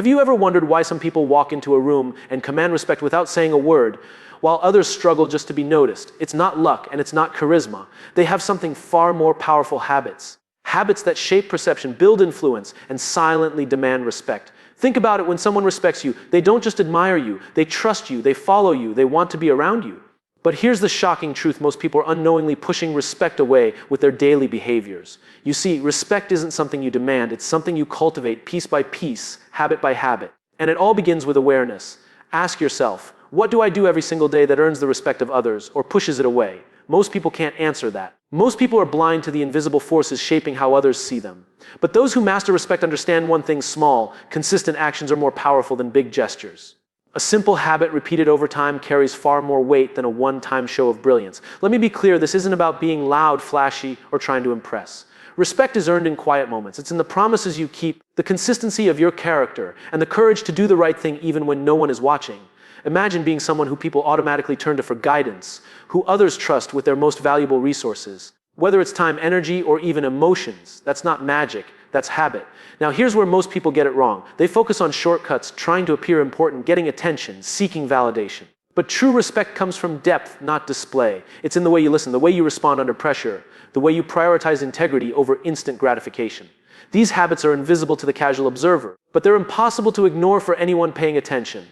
Have you ever wondered why some people walk into a room and command respect without saying a word, while others struggle just to be noticed? It's not luck and it's not charisma. They have something far more powerful: habits. Habits that shape perception, build influence, and silently demand respect. Think about it: when someone respects you, they don't just admire you, they trust you, they follow you, they want to be around you. But here's the shocking truth: most people are unknowingly pushing respect away with their daily behaviors. You see, respect isn't something you demand, it's something you cultivate piece by piece, habit by habit. And it all begins with awareness. Ask yourself, what do I do every single day that earns the respect of others or pushes it away? Most people can't answer that. Most people are blind to the invisible forces shaping how others see them. But those who master respect understand one thing: small, consistent actions are more powerful than big gestures. A simple habit repeated over time carries far more weight than a one-time show of brilliance. Let me be clear, this isn't about being loud, flashy, or trying to impress. Respect is earned in quiet moments. It's in the promises you keep, the consistency of your character, and the courage to do the right thing even when no one is watching. Imagine being someone who people automatically turn to for guidance, who others trust with their most valuable resources. Whether it's time, energy, or even emotions, that's not magic, that's habit. Now here's where most people get it wrong. They focus on shortcuts, trying to appear important, getting attention, seeking validation. But true respect comes from depth, not display. It's in the way you listen, the way you respond under pressure, the way you prioritize integrity over instant gratification. These habits are invisible to the casual observer, but they're impossible to ignore for anyone paying attention.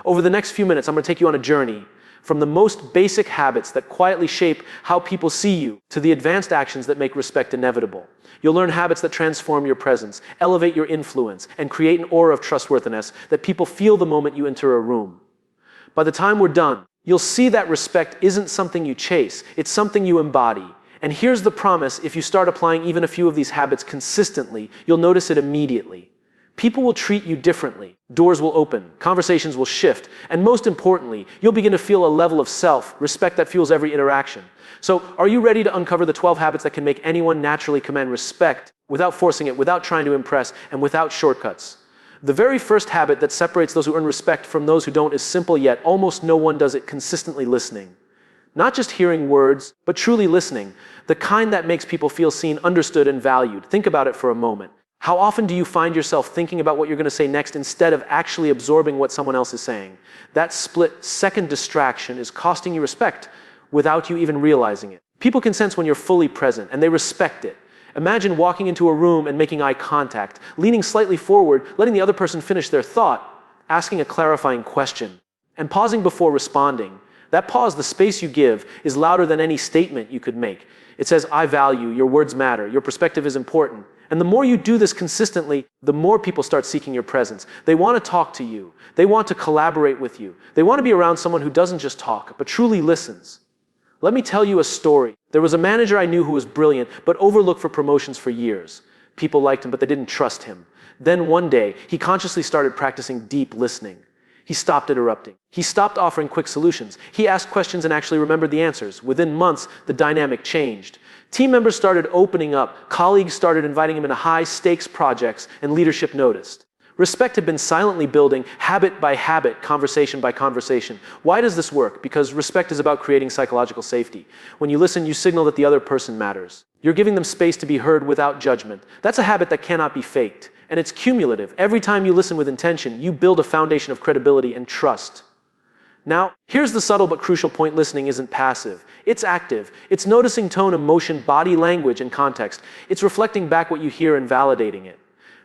Over the next few minutes, I'm going to take you on a journey from the most basic habits that quietly shape how people see you to the advanced actions that make respect inevitable. You'll learn habits that transform your presence, elevate your influence, and create an aura of trustworthiness that people feel the moment you enter a room. By the time we're done, you'll see that respect isn't something you chase, it's something you embody. And here's the promise: if you start applying even a few of these habits consistently, you'll notice it immediately. People will treat you differently. Doors will open, conversations will shift, and most importantly, you'll begin to feel a level of self-respect that fuels every interaction. So, are you ready to uncover the 12 habits that can make anyone naturally command respect without forcing it, without trying to impress, and without shortcuts? The very first habit that separates those who earn respect from those who don't is simple, yet almost no one does it: consistently listening. Not just hearing words, but truly listening. The kind that makes people feel seen, understood, and valued. Think about it for a moment. How often do you find yourself thinking about what you're going to say next instead of actually absorbing what someone else is saying? That split-second distraction is costing you respect without you even realizing it. People can sense when you're fully present, and they respect it. Imagine walking into a room and making eye contact, leaning slightly forward, letting the other person finish their thought, asking a clarifying question, and pausing before responding. That pause, the space you give, is louder than any statement you could make. It says, I value, your words matter, your perspective is important. And the more you do this consistently, the more people start seeking your presence. They want to talk to you. They want to collaborate with you. They want to be around someone who doesn't just talk, but truly listens. Let me tell you a story. There was a manager I knew who was brilliant, but overlooked for promotions for years. People liked him, but they didn't trust him. Then one day, he consciously started practicing deep listening. He stopped interrupting. He stopped offering quick solutions. He asked questions and actually remembered the answers. Within months, the dynamic changed. Team members started opening up, colleagues started inviting him into high-stakes projects, and leadership noticed. Respect had been silently building, habit by habit, conversation by conversation. Why does this work? Because respect is about creating psychological safety. When you listen, you signal that the other person matters. You're giving them space to be heard without judgment. That's a habit that cannot be faked, and it's cumulative. Every time you listen with intention, you build a foundation of credibility and trust. Now, here's the subtle but crucial point: listening isn't passive. It's active. It's noticing tone, emotion, body language, and context. It's reflecting back what you hear and validating it.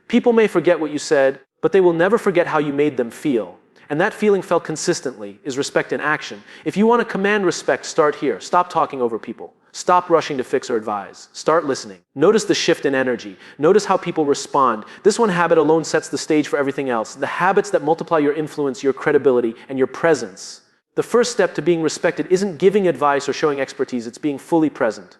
People may forget what you said, but they will never forget how you made them feel. And that feeling felt consistently is respect in action. If you want to command respect, start here. Stop talking over people. Stop rushing to fix or advise. Start listening. Notice the shift in energy. Notice how people respond. This one habit alone sets the stage for everything else. The habits that multiply your influence, your credibility, and your presence. The first step to being respected isn't giving advice or showing expertise, it's being fully present.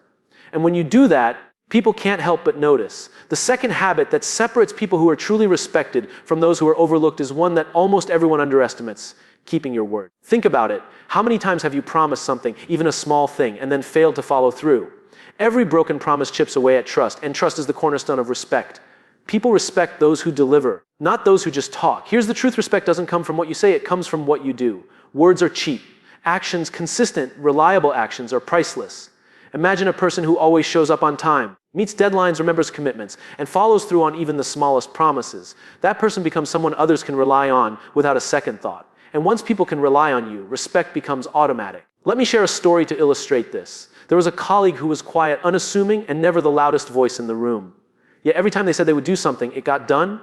And when you do that, people can't help but notice. The second habit that separates people who are truly respected from those who are overlooked is one that almost everyone underestimates: keeping your word. Think about it. How many times have you promised something, even a small thing, and then failed to follow through? Every broken promise chips away at trust, and trust is the cornerstone of respect. People respect those who deliver, not those who just talk. Here's the truth: respect doesn't come from what you say, it comes from what you do. Words are cheap. Actions, consistent, reliable actions, are priceless. Imagine a person who always shows up on time, meets deadlines, remembers commitments, and follows through on even the smallest promises. That person becomes someone others can rely on without a second thought. And once people can rely on you, respect becomes automatic. Let me share a story to illustrate this. There was a colleague who was quiet, unassuming, and never the loudest voice in the room. Yet every time they said they would do something, it got done.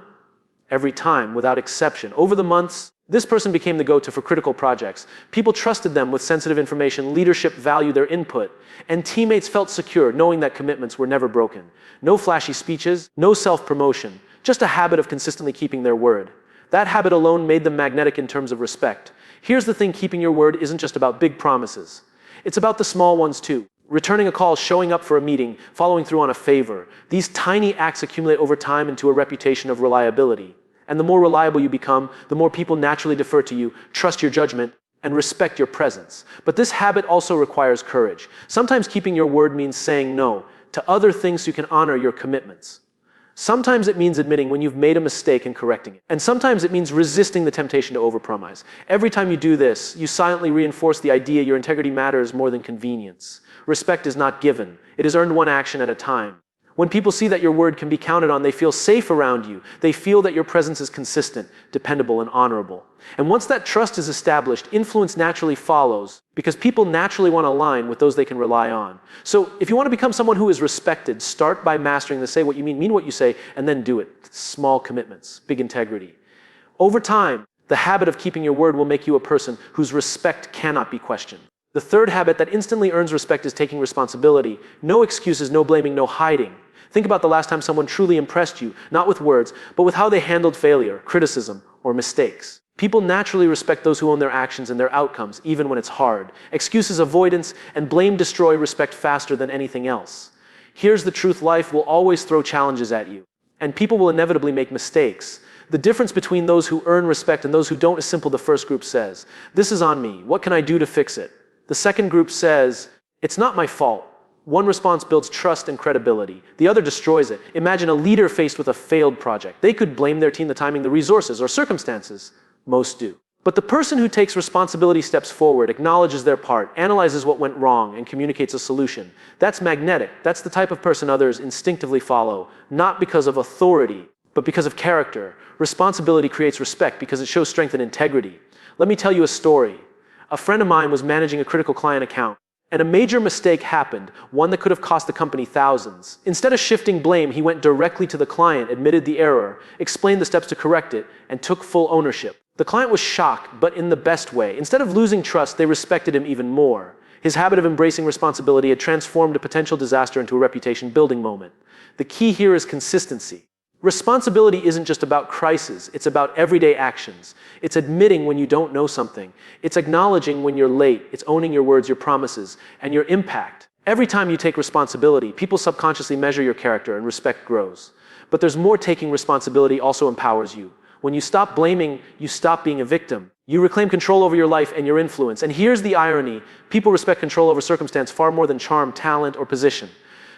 Every time, without exception. Over the months, this person became the go-to for critical projects. People trusted them with sensitive information, leadership valued their input, and teammates felt secure knowing that commitments were never broken. No flashy speeches, no self-promotion, just a habit of consistently keeping their word. That habit alone made them magnetic in terms of respect. Here's the thing, keeping your word isn't just about big promises. It's about the small ones too. Returning a call, showing up for a meeting, following through on a favor. These tiny acts accumulate over time into a reputation of reliability. And the more reliable you become, the more people naturally defer to you, trust your judgment, and respect your presence. But this habit also requires courage. Sometimes keeping your word means saying no to other things so you can honor your commitments. Sometimes it means admitting when you've made a mistake and correcting it. And sometimes it means resisting the temptation to overpromise. Every time you do this, you silently reinforce the idea your integrity matters more than convenience. Respect is not given. It is earned one action at a time. When people see that your word can be counted on, they feel safe around you. They feel that your presence is consistent, dependable, and honorable. And once that trust is established, influence naturally follows because people naturally want to align with those they can rely on. So if you want to become someone who is respected, start by mastering the say what you mean what you say, and then do it. Small commitments, big integrity. Over time, the habit of keeping your word will make you a person whose respect cannot be questioned. The third habit that instantly earns respect is taking responsibility. No excuses, no blaming, no hiding. Think about the last time someone truly impressed you, not with words, but with how they handled failure, criticism, or mistakes. People naturally respect those who own their actions and their outcomes, even when it's hard. Excuses, avoidance, and blame destroy respect faster than anything else. Here's the truth: life will always throw challenges at you, and people will inevitably make mistakes. The difference between those who earn respect and those who don't is simple. The first group says, "This is on me. What can I do to fix it?" The second group says, "It's not my fault." One response builds trust and credibility. The other destroys it. Imagine a leader faced with a failed project. They could blame their team, the timing, the resources, or circumstances. Most do. But the person who takes responsibility steps forward, acknowledges their part, analyzes what went wrong, and communicates a solution. That's magnetic. That's the type of person others instinctively follow, not because of authority, but because of character. Responsibility creates respect because it shows strength and integrity. Let me tell you a story. A friend of mine was managing a critical client account, and a major mistake happened, one that could have cost the company thousands. Instead of shifting blame, he went directly to the client, admitted the error, explained the steps to correct it, and took full ownership. The client was shocked, but in the best way. Instead of losing trust, they respected him even more. His habit of embracing responsibility had transformed a potential disaster into a reputation-building moment. The key here is consistency. Responsibility isn't just about crises, it's about everyday actions. It's admitting when you don't know something. It's acknowledging when you're late. It's owning your words, your promises, and your impact. Every time you take responsibility, people subconsciously measure your character and respect grows. But there's more. Taking responsibility also empowers you. When you stop blaming, you stop being a victim. You reclaim control over your life and your influence. And here's the irony. People respect control over circumstance far more than charm, talent, or position.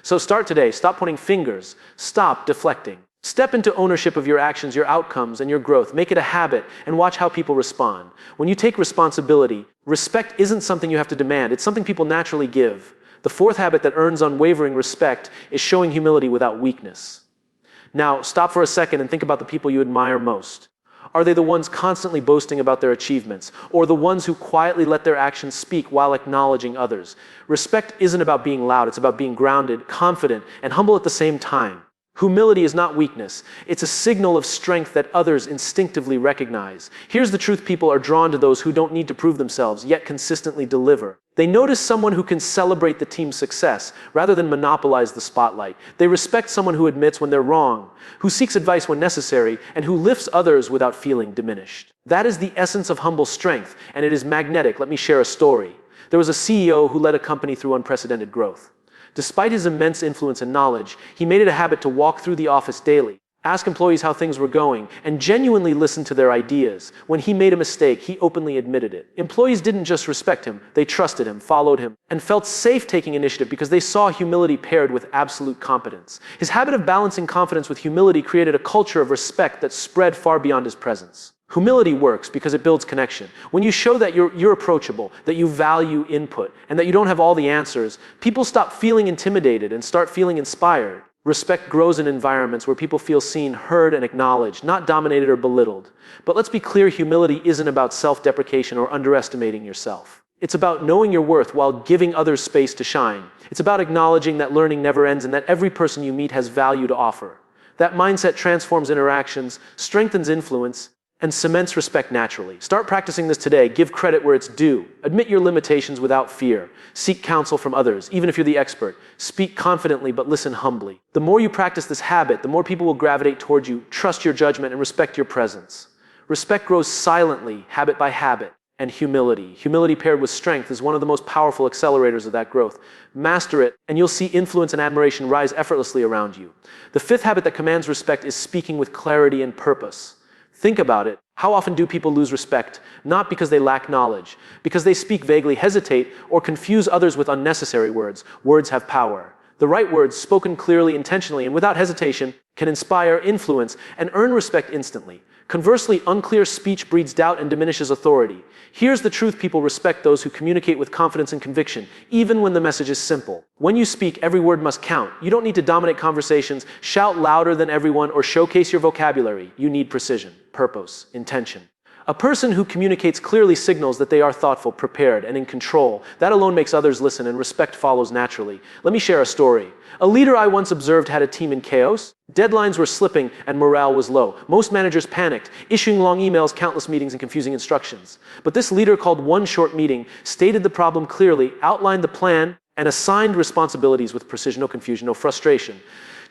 So start today. Stop pointing fingers. Stop deflecting. Step into ownership of your actions, your outcomes, and your growth. Make it a habit and watch how people respond. When you take responsibility, respect isn't something you have to demand. It's something people naturally give. The fourth habit that earns unwavering respect is showing humility without weakness. Now, stop for a second and think about the people you admire most. Are they the ones constantly boasting about their achievements, or the ones who quietly let their actions speak while acknowledging others? Respect isn't about being loud. It's about being grounded, confident, and humble at the same time. Humility is not weakness. It's a signal of strength that others instinctively recognize. Here's the truth: people are drawn to those who don't need to prove themselves, yet consistently deliver. They notice someone who can celebrate the team's success rather than monopolize the spotlight. They respect someone who admits when they're wrong, who seeks advice when necessary, and who lifts others without feeling diminished. That is the essence of humble strength, and it is magnetic. Let me share a story. There was a CEO who led a company through unprecedented growth. Despite his immense influence and knowledge, he made it a habit to walk through the office daily, ask employees how things were going, and genuinely listen to their ideas. When he made a mistake, he openly admitted it. Employees didn't just respect him, they trusted him, followed him, and felt safe taking initiative because they saw humility paired with absolute competence. His habit of balancing confidence with humility created a culture of respect that spread far beyond his presence. Humility works because it builds connection. When you show that you're approachable, that you value input, and that you don't have all the answers, people stop feeling intimidated and start feeling inspired. Respect grows in environments where people feel seen, heard, and acknowledged, not dominated or belittled. But let's be clear, humility isn't about self-deprecation or underestimating yourself. It's about knowing your worth while giving others space to shine. It's about acknowledging that learning never ends and that every person you meet has value to offer. That mindset transforms interactions, strengthens influence, and cements respect naturally. Start practicing this today. Give credit where it's due. Admit your limitations without fear. Seek counsel from others, even if you're the expert. Speak confidently, but listen humbly. The more you practice this habit, the more people will gravitate towards you, trust your judgment, and respect your presence. Respect grows silently, habit by habit. And humility. Humility paired with strength is one of the most powerful accelerators of that growth. Master it, and you'll see influence and admiration rise effortlessly around you. The fifth habit that commands respect is speaking with clarity and purpose. Think about it. How often do people lose respect? Not because they lack knowledge, because they speak vaguely, hesitate, or confuse others with unnecessary words. Words have power. The right words, spoken clearly, intentionally, and without hesitation, can inspire, influence, and earn respect instantly. Conversely, unclear speech breeds doubt and diminishes authority. Here's the truth: people respect those who communicate with confidence and conviction, even when the message is simple. When you speak, every word must count. You don't need to dominate conversations, shout louder than everyone, or showcase your vocabulary. You need precision, purpose, intention. A person who communicates clearly signals that they are thoughtful, prepared, and in control. That alone makes others listen, and respect follows naturally. Let me share a story. A leader I once observed had a team in chaos. Deadlines were slipping and morale was low. Most managers panicked, issuing long emails, countless meetings, and confusing instructions. But this leader called one short meeting, stated the problem clearly, outlined the plan, and assigned responsibilities with precision. No confusion, no frustration.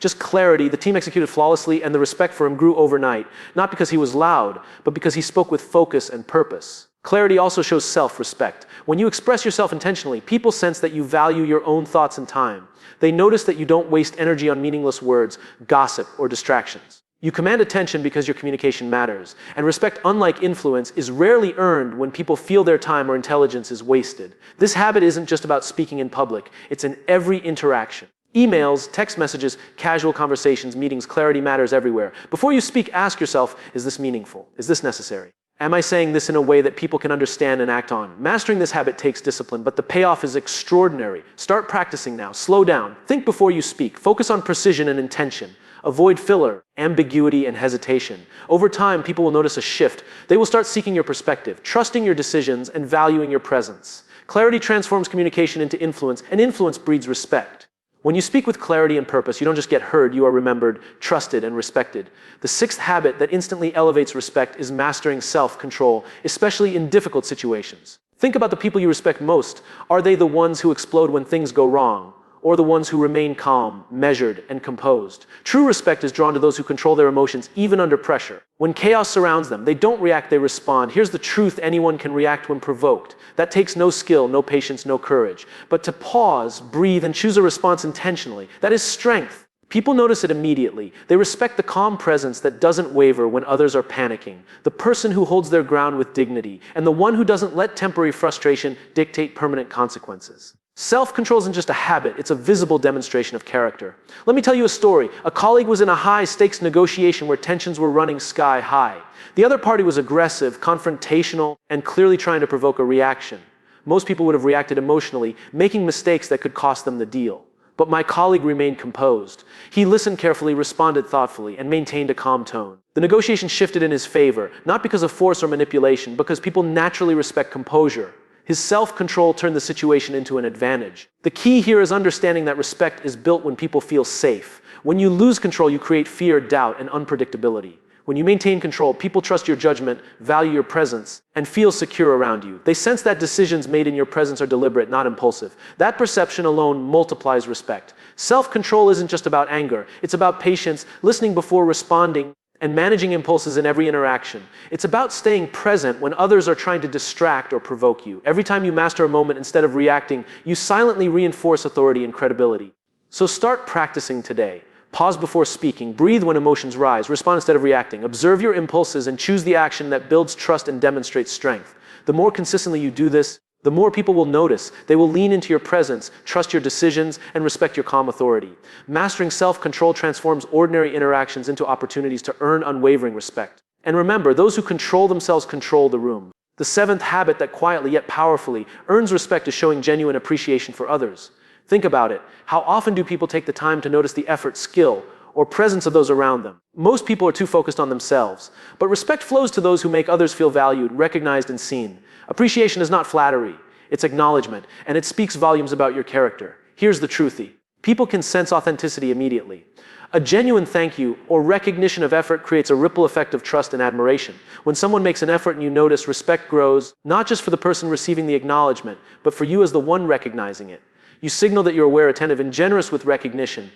Just clarity. The team executed flawlessly, and the respect for him grew overnight. Not because he was loud, but because he spoke with focus and purpose. Clarity also shows self-respect. When you express yourself intentionally, people sense that you value your own thoughts and time. They notice that you don't waste energy on meaningless words, gossip, or distractions. You command attention because your communication matters. And respect, unlike influence, is rarely earned when people feel their time or intelligence is wasted. This habit isn't just about speaking in public. It's in every interaction. Emails, text messages, casual conversations, meetings, clarity matters everywhere. Before you speak, ask yourself, is this meaningful? Is this necessary? Am I saying this in a way that people can understand and act on? Mastering this habit takes discipline, but the payoff is extraordinary. Start practicing now. Slow down. Think before you speak. Focus on precision and intention. Avoid filler, ambiguity, and hesitation. Over time, people will notice a shift. They will start seeking your perspective, trusting your decisions, and valuing your presence. Clarity transforms communication into influence, and influence breeds respect. When you speak with clarity and purpose, you don't just get heard, you are remembered, trusted, and respected. The sixth habit that instantly elevates respect is mastering self-control, especially in difficult situations. Think about the people you respect most. Are they the ones who explode when things go wrong? Or the ones who remain calm, measured, and composed? True respect is drawn to those who control their emotions even under pressure. When chaos surrounds them, they don't react, they respond. Here's the truth: anyone can react when provoked. That takes no skill, no patience, no courage. But to pause, breathe, and choose a response intentionally, that is strength. People notice it immediately. They respect the calm presence that doesn't waver when others are panicking, the person who holds their ground with dignity, and the one who doesn't let temporary frustration dictate permanent consequences. Self-control isn't just a habit, it's a visible demonstration of character. Let me tell you a story. A colleague was in a high-stakes negotiation where tensions were running sky high. The other party was aggressive, confrontational, and clearly trying to provoke a reaction. Most people would have reacted emotionally, making mistakes that could cost them the deal. But my colleague remained composed. He listened carefully, responded thoughtfully, and maintained a calm tone. The negotiation shifted in his favor, not because of force or manipulation, but because people naturally respect composure. His self-control turned the situation into an advantage. The key here is understanding that respect is built when people feel safe. When you lose control, you create fear, doubt, and unpredictability. When you maintain control, people trust your judgment, value your presence, and feel secure around you. They sense that decisions made in your presence are deliberate, not impulsive. That perception alone multiplies respect. Self-control isn't just about anger. It's about patience, listening before responding, and managing impulses in every interaction. It's about staying present when others are trying to distract or provoke you. Every time you master a moment instead of reacting, you silently reinforce authority and credibility. So start practicing today. Pause before speaking, breathe when emotions rise, respond instead of reacting. Observe your impulses and choose the action that builds trust and demonstrates strength. The more consistently you do this, the more people will notice. They will lean into your presence, trust your decisions, and respect your calm authority. Mastering self-control transforms ordinary interactions into opportunities to earn unwavering respect. And remember, those who control themselves control the room. The seventh habit that quietly yet powerfully earns respect is showing genuine appreciation for others. Think about it. How often do people take the time to notice the effort, skill, or presence of those around them? Most people are too focused on themselves. But respect flows to those who make others feel valued, recognized, and seen. Appreciation is not flattery. It's acknowledgement, and it speaks volumes about your character. Here's the truthy. People can sense authenticity immediately. A genuine thank you or recognition of effort creates a ripple effect of trust and admiration. When someone makes an effort and you notice, respect grows, not just for the person receiving the acknowledgement, but for you as the one recognizing it. You signal that you're aware, attentive, and generous with recognition,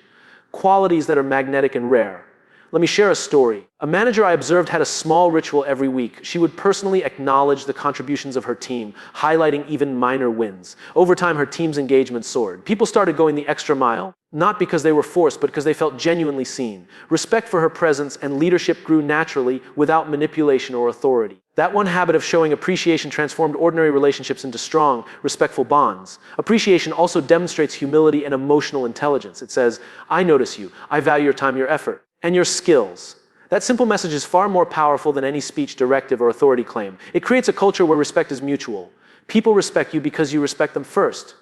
qualities that are magnetic and rare. Let me share a story. A manager I observed had a small ritual every week. She would personally acknowledge the contributions of her team, highlighting even minor wins. Over time, her team's engagement soared. People started going the extra mile, not because they were forced, but because they felt genuinely seen. Respect for her presence and leadership grew naturally without manipulation or authority. That one habit of showing appreciation transformed ordinary relationships into strong, respectful bonds. Appreciation also demonstrates humility and emotional intelligence. It says, I notice you, I value your time, your effort, and your skills. That simple message is far more powerful than any speech, directive, or authority claim. It creates a culture where respect is mutual. People respect you because you respect them first.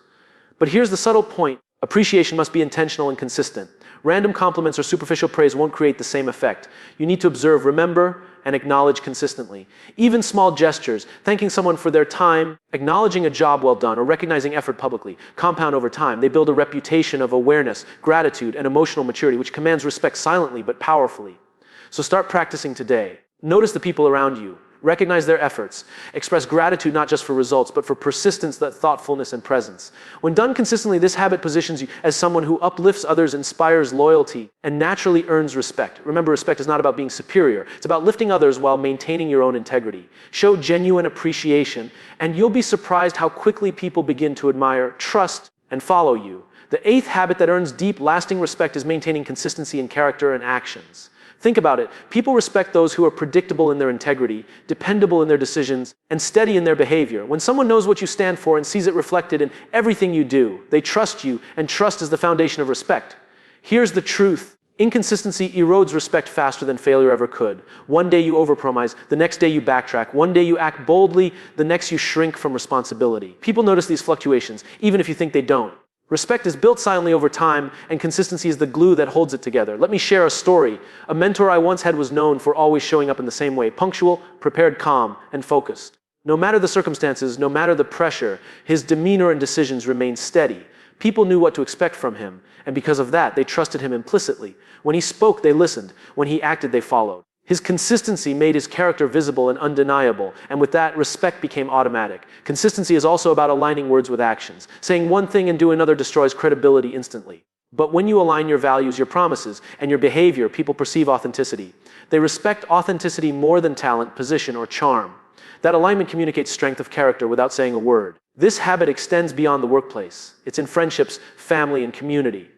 But here's the subtle point. Appreciation must be intentional and consistent. Random compliments or superficial praise won't create the same effect. You need to observe, remember, and acknowledge consistently. Even small gestures, thanking someone for their time, acknowledging a job well done, or recognizing effort publicly, compound over time. They build a reputation of awareness, gratitude, and emotional maturity, which commands respect silently but powerfully. So start practicing today. Notice the people around you. Recognize their efforts. Express gratitude not just for results, but for persistence, that thoughtfulness, and presence. When done consistently, this habit positions you as someone who uplifts others, inspires loyalty, and naturally earns respect. Remember, respect is not about being superior. It's about lifting others while maintaining your own integrity. Show genuine appreciation, and you'll be surprised how quickly people begin to admire, trust, and follow you. The eighth habit that earns deep, lasting respect is maintaining consistency in character and actions. Think about it. People respect those who are predictable in their integrity, dependable in their decisions, and steady in their behavior. When someone knows what you stand for and sees it reflected in everything you do, they trust you, and trust is the foundation of respect. Here's the truth. Inconsistency erodes respect faster than failure ever could. One day you overpromise, the next day you backtrack. One day you act boldly, the next you shrink from responsibility. People notice these fluctuations, even if you think they don't. Respect is built silently over time, and consistency is the glue that holds it together. Let me share a story. A mentor I once had was known for always showing up in the same way: punctual, prepared, calm, and focused. No matter the circumstances, no matter the pressure, his demeanor and decisions remained steady. People knew what to expect from him, and because of that, they trusted him implicitly. When he spoke, they listened. When he acted, they followed. His consistency made his character visible and undeniable, and with that, respect became automatic. Consistency is also about aligning words with actions. Saying one thing and doing another destroys credibility instantly. But when you align your values, your promises, and your behavior, people perceive authenticity. They respect authenticity more than talent, position, or charm. That alignment communicates strength of character without saying a word. This habit extends beyond the workplace. It's in friendships, family, and community.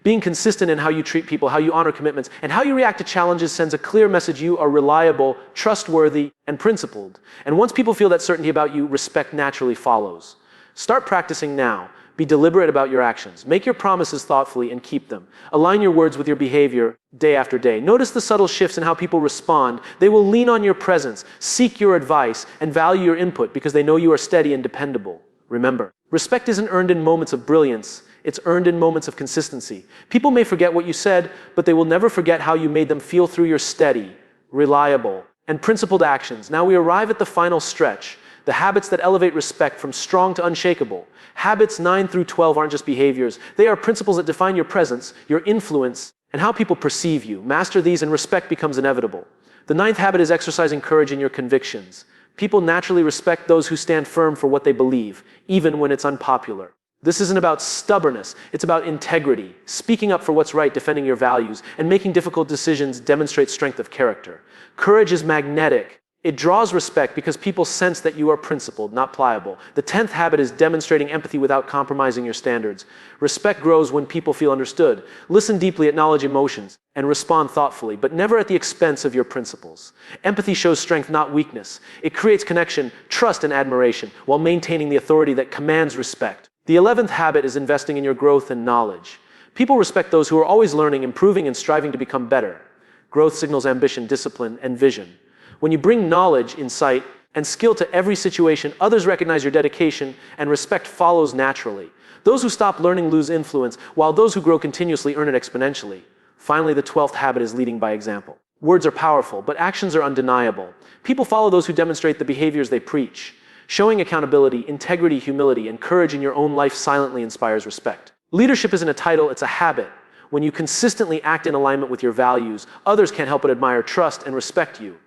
Being consistent in how you treat people, how you honor commitments, and how you react to challenges sends a clear message: you are reliable, trustworthy, and principled. And once people feel that certainty about you, respect naturally follows. Start practicing now. Be deliberate about your actions. Make your promises thoughtfully and keep them. Align your words with your behavior day after day. Notice the subtle shifts in how people respond. They will lean on your presence, seek your advice, and value your input because they know you are steady and dependable. Remember, respect isn't earned in moments of brilliance. It's earned in moments of consistency. People may forget what you said, but they will never forget how you made them feel through your steady, reliable, and principled actions. Now we arrive at the final stretch, the habits that elevate respect from strong to unshakable. Habits 9 through 12 aren't just behaviors. They are principles that define your presence, your influence, and how people perceive you. Master these and respect becomes inevitable. The ninth habit is exercising courage in your convictions. People naturally respect those who stand firm for what they believe, even when it's unpopular. This isn't about stubbornness, it's about integrity. Speaking up for what's right, defending your values, and making difficult decisions demonstrates strength of character. Courage is magnetic. It draws respect because people sense that you are principled, not pliable. The 10th habit is demonstrating empathy without compromising your standards. Respect grows when people feel understood. Listen deeply, acknowledge emotions, and respond thoughtfully, but never at the expense of your principles. Empathy shows strength, not weakness. It creates connection, trust, and admiration, while maintaining the authority that commands respect. The 11th habit is investing in your growth and knowledge. People respect those who are always learning, improving, and striving to become better. Growth signals ambition, discipline, and vision. When you bring knowledge, insight, and skill to every situation, others recognize your dedication, and respect follows naturally. Those who stop learning lose influence, while those who grow continuously earn it exponentially. Finally, the 12th habit is leading by example. Words are powerful, but actions are undeniable. People follow those who demonstrate the behaviors they preach. Showing accountability, integrity, humility, and courage in your own life silently inspires respect. Leadership isn't a title, it's a habit. When you consistently act in alignment with your values, others can't help but admire, trust, and respect you.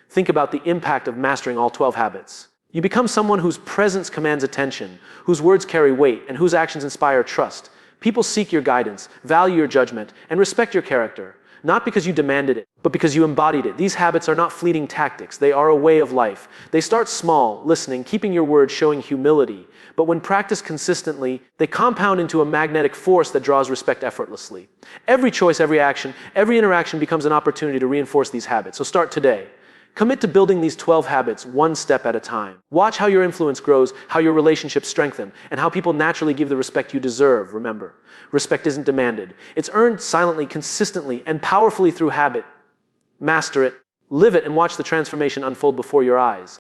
Think about the impact of mastering all 12 habits. You become someone whose presence commands attention, whose words carry weight, and whose actions inspire trust. People seek your guidance, value your judgment, and respect your character, not because you demanded it, but because you embodied it. These habits are not fleeting tactics, they are a way of life. They start small, listening, keeping your word, showing humility. But when practiced consistently, they compound into a magnetic force that draws respect effortlessly. Every choice, every action, every interaction becomes an opportunity to reinforce these habits. So start today. Commit to building these 12 habits one step at a time. Watch how your influence grows, how your relationships strengthen, and how people naturally give the respect you deserve. Remember, respect isn't demanded. It's earned silently, consistently, and powerfully through habit. Master it, live it, and watch the transformation unfold before your eyes.